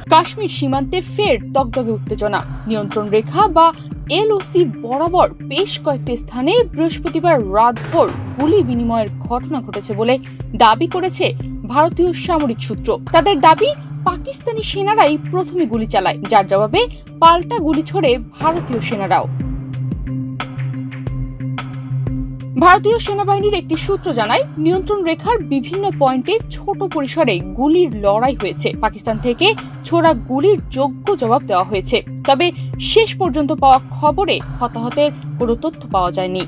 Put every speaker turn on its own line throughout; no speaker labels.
কাশ্মীর সীমান্তে ফের দগদগে উত্তেজনা। নিয়ন্ত্রণ রেখা বা এলওসি বরাবর বেশ কয়েকটি স্থানে বৃহস্পতিবার রাতভর গুলি বিনিময়ের ঘটনা ঘটেছে বলে দাবি করেছে ভারতীয় সামরিক সূত্র। তাদের দাবি, পাকিস্তানি সেনারাই প্রথমে গুলি চালায়, যার জবাবে পাল্টা গুলি ছোড়ে ভারতীয় সেনারাও। ভারতীয় সেনাবাহিনীর একটি সূত্র জানায়, নিয়ন্ত্রণ রেখার বিভিন্ন পয়েন্টে ছোট পরিসরে গুলির লড়াই হয়েছে। পাকিস্তান থেকে ছোড়া গুলির যোগ্য জবাব দেওয়া হয়েছে, তবে শেষ পর্যন্ত পাওয়া খবরে হতাহতের কোনো তথ্য পাওয়া যায়নি।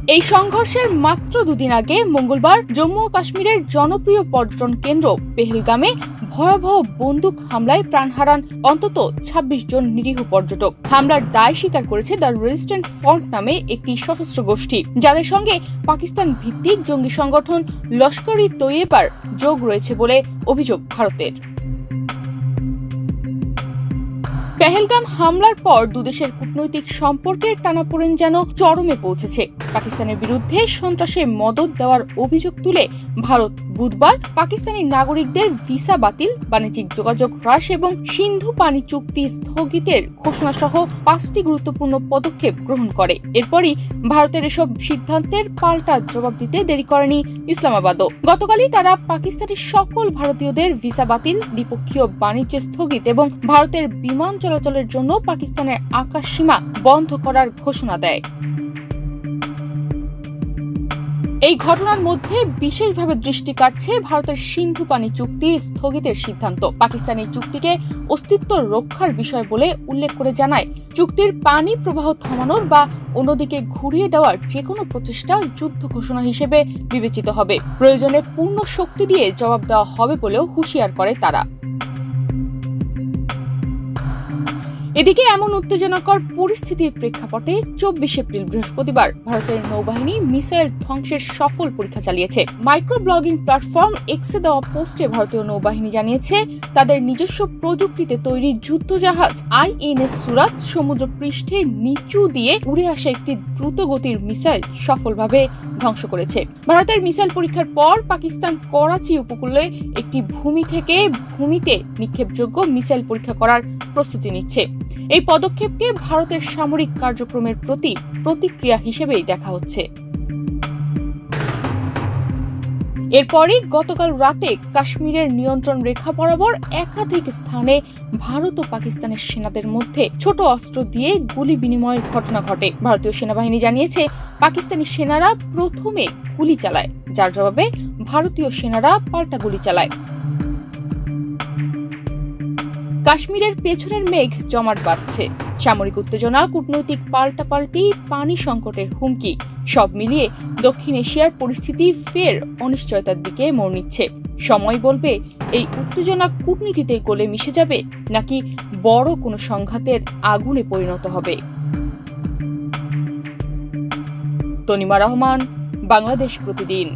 এই সংঘর্ষের মাত্র দুদিন আগে মঙ্গলবার জম্মু ও কাশ্মীরের জনপ্রিয় পর্যটন কেন্দ্র পেহেলগামে ভয়াবহ বন্দুক হামলায় প্রাণ হারান অন্তত ২৬ জন নিরীহ পর্যটক। হামলার দায় স্বীকার করেছে দ্য রেজিস্ট্যান্ট ফ্রন্ট নামে একটি সশস্ত্র গোষ্ঠী, যাদের সঙ্গে পাকিস্তান ভিত্তিক জঙ্গি সংগঠন লস্কর-ই-তৈয়বার যোগ রয়েছে বলে অভিযোগ ভারতের। পেহেলগাম হামলার পর দুদেশের কূটনৈতিক সম্পর্কের টানাপোড়েন যেন চরমে পৌঁছেছে। পাকিস্তানের বিরুদ্ধে সন্ত্রাসে মদদ দেওয়ার অভিযোগ তুলে ভারত বুধবার পাকিস্তানি নাগরিকদের ভিসা বাতিল, বাণিজ্যিক যোগাযোগ হ্রাস এবং সিন্ধু পানি চুক্তি স্থগিতের ঘোষণা সহ ৫টি গুরুত্বপূর্ণ পদক্ষেপ গ্রহণ করে। এরপরই ভারতের এসব সিদ্ধান্তের পাল্টা জবাব দিতে দেরি করেনি ইসলামাবাদও। গতকালই তারা পাকিস্তানের সকল ভারতীয়দের ভিসা বাতিল, দ্বিপক্ষীয় বাণিজ্য স্থগিত এবং ভারতের বিমান চলাচলের জন্য পাকিস্তানের আকাশ সীমা বন্ধ করার ঘোষণা দেয়। এই ঘটনার মধ্যে বিশেষভাবে দৃষ্টি কাটছে ভারতের সিন্ধু পানি চুক্তি স্থগিতের সিদ্ধান্ত। পাকিস্তান এই চুক্তিকে অস্তিত্ব রক্ষার বিষয় বলে উল্লেখ করে জানায়, চুক্তির পানি প্রবাহ থামানোর বা অন্যদিকে ঘুরিয়ে দেওয়ার যেকোনো প্রচেষ্টা যুদ্ধ ঘোষণা হিসেবে বিবেচিত হবে। প্রয়োজনে পূর্ণ শক্তি দিয়ে জবাব দেওয়া হবে বলেও হুঁশিয়ার করে তারা। এদিকে এমন উত্তেজনাকর পরিস্থিতির প্রেক্ষাপটে ২৪ এপ্রিল বৃহস্পতিবার ভারতের নৌবাহিনী মিসাইল ধ্বংসের সফল পরীক্ষা চালিয়েছে। মাইক্রো ব্লগিং প্ল্যাটফর্ম এক্সে দেওয়া পোস্টে ভারতীয় নৌবাহিনী জানিয়েছে, তাদের নিজস্ব প্রযুক্তিতে তৈরি যুদ্ধজাহাজ INS সুরাত সমুদ্র পৃষ্ঠে নিচু দিয়ে উড়ে আসা একটি দ্রুতগতির মিসাইল সফলভাবে ধ্বংস করেছে। ভারতের মিসাইল পরীক্ষার পর পাকিস্তান করাচি উপকূলে একটি ভূমি থেকে ভূমিতে নিক্ষেপযোগ্য মিসাইল পরীক্ষা করার প্রস্তুতি নিচ্ছে। এই পদক্ষেপকে ভারতের সামরিক কার্যক্রমের প্রতি প্রতিক্রিয়া হিসেবেই দেখা হচ্ছে। এরপরই গতকাল রাতে কাশ্মীরের নিয়ন্ত্রণ রেখা বরাবর একাধিক স্থানে ভারত ও পাকিস্তানের সেনাদের মধ্যে ছোট অস্ত্র দিয়ে গুলি বিনিময়ের ঘটনা ঘটে। ভারতীয় সেনাবাহিনী জানিয়েছে, পাকিস্তানি সেনারা প্রথমে গুলি চালায়, যার জবাবে ভারতীয় সেনারা পাল্টা গুলি চালায়। কাশ্মীরের পেছনের মেঘ জমাট বাঁধছে। সামরিক উত্তেজনা, কূটনৈতিক পাল্টাপাল্টি, পানি সংকটের হুমকি, সব মিলিয়ে দক্ষিণ এশিয়ার পরিস্থিতি ফের অনিশ্চয়তার দিকে মোড় নিচ্ছে। সময় বলবে এই উত্তেজনা কূটনীতিতে গলে মিশে যাবে নাকি বড় কোনো সংঘাতের আগুনে পরিণত হবে। তনিমা রহমান, বাংলাদেশ প্রতিদিন।